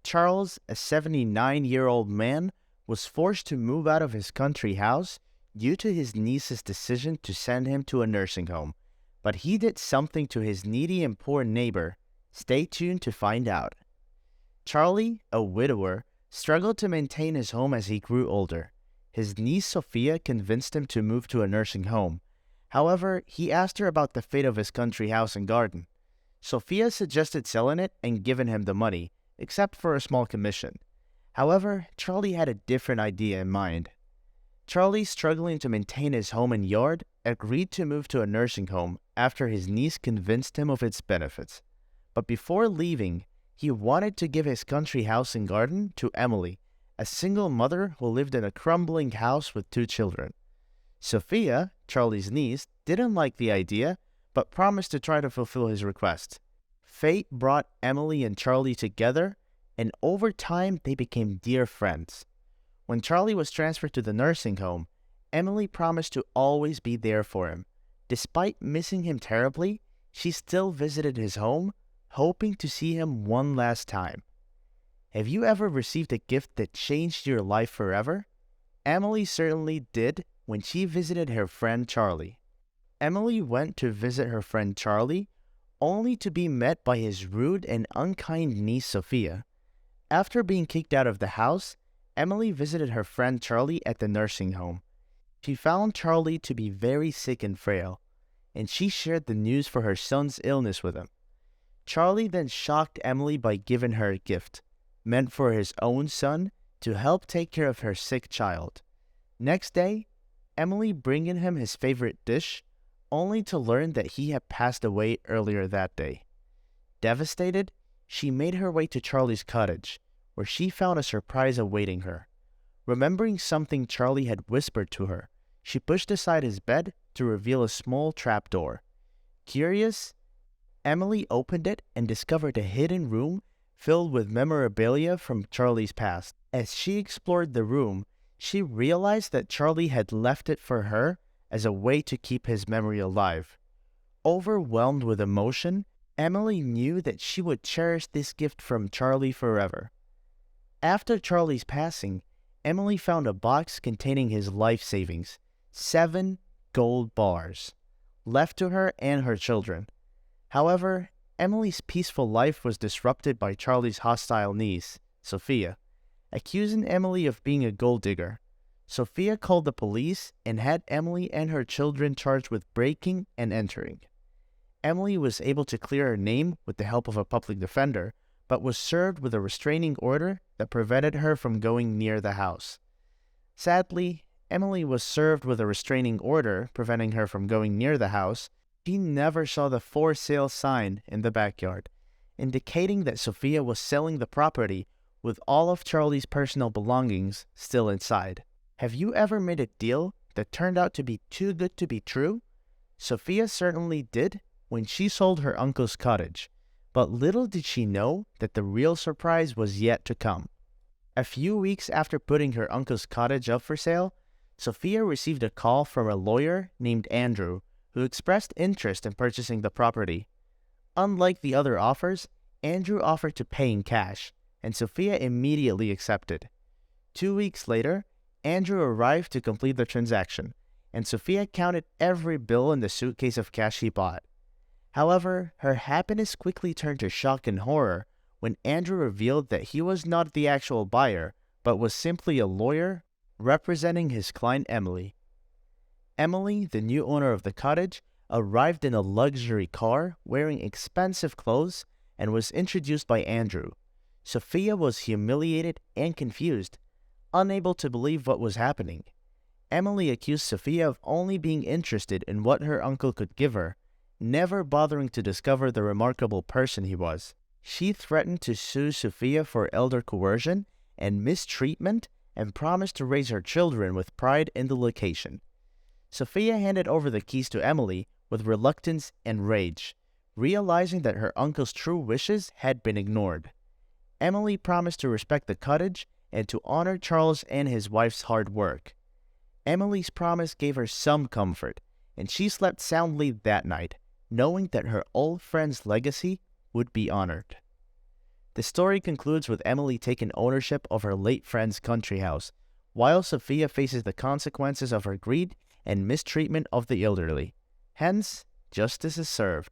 Charles, a 79-year-old man, was forced to move out of his country house due to his niece's decision to send him to a nursing home. But he did something to his needy and poor neighbor. Stay tuned to find out. Charlie, a widower, struggled to maintain his home as he grew older. His niece Sophia convinced him to move to a nursing home. However, he asked her about the fate of his country house and garden. Sophia suggested selling it and giving him the money, except for a small commission. However, Charlie had a different idea in mind. Charlie, struggling to maintain his home and yard, agreed to move to a nursing home after his niece convinced him of its benefits. But before leaving, he wanted to give his country house and garden to Emily, a single mother who lived in a crumbling house with 2 children. Sophia, Charlie's niece, didn't like the idea, but promised to try to fulfill his request. Fate brought Emily and Charlie together, and over time they became dear friends. When Charlie was transferred to the nursing home, Emily promised to always be there for him. Despite missing him terribly, she still visited his home, hoping to see him one last time. Have you ever received a gift that changed your life forever? Emily certainly did when she visited her friend Charlie. Emily went to visit her friend Charlie, only to be met by his rude and unkind niece Sophia. After being kicked out of the house, Emily visited her friend Charlie at the nursing home. She found Charlie to be very sick and frail, and she shared the news for her son's illness with him. Charlie then shocked Emily by giving her a gift, meant for his own son, to help take care of her sick child. Next day, Emily bringing him his favorite dish, only to learn that he had passed away earlier that day. Devastated, she made her way to Charlie's cottage, where she found a surprise awaiting her. Remembering something Charlie had whispered to her, she pushed aside his bed to reveal a small trapdoor. Curious, Emily opened it and discovered a hidden room filled with memorabilia from Charlie's past. As she explored the room, she realized that Charlie had left it for her as a way to keep his memory alive. Overwhelmed with emotion, Emily knew that she would cherish this gift from Charlie forever. After Charlie's passing, Emily found a box containing his life savings, 7 gold bars, left to her and her children. However, Emily's peaceful life was disrupted by Charlie's hostile niece, Sophia, accusing Emily of being a gold digger. Sophia called the police and had Emily and her children charged with breaking and entering. Emily was able to clear her name with the help of a public defender, but was served with a restraining order that prevented her from going near the house. Sadly, Emily was served with a restraining order preventing her from going near the house. She never saw the for sale sign in the backyard, indicating that Sophia was selling the property with all of Charlie's personal belongings still inside. Have you ever made a deal that turned out to be too good to be true? Sophia certainly did when she sold her uncle's cottage, but little did she know that the real surprise was yet to come. A few weeks after putting her uncle's cottage up for sale, Sophia received a call from a lawyer named Andrew, who expressed interest in purchasing the property. Unlike the other offers, Andrew offered to pay in cash, and Sophia immediately accepted. 2 weeks later, Andrew arrived to complete the transaction, and Sophia counted every bill in the suitcase of cash he bought. However, her happiness quickly turned to shock and horror when Andrew revealed that he was not the actual buyer, but was simply a lawyer representing his client Emily. Emily, the new owner of the cottage, arrived in a luxury car wearing expensive clothes and was introduced by Andrew. Sophia was humiliated and confused, unable to believe what was happening. Emily accused Sophia of only being interested in what her uncle could give her, never bothering to discover the remarkable person he was. She threatened to sue Sophia for elder coercion and mistreatment and promised to raise her children with pride in the location. Sophia handed over the keys to Emily with reluctance and rage, realizing that her uncle's true wishes had been ignored. Emily promised to respect the cottage and to honor Charles and his wife's hard work. Emily's promise gave her some comfort, and she slept soundly that night, knowing that her old friend's legacy would be honored. The story concludes with Emily taking ownership of her late friend's country house, while Sophia faces the consequences of her greed and mistreatment of the elderly. Hence, justice is served.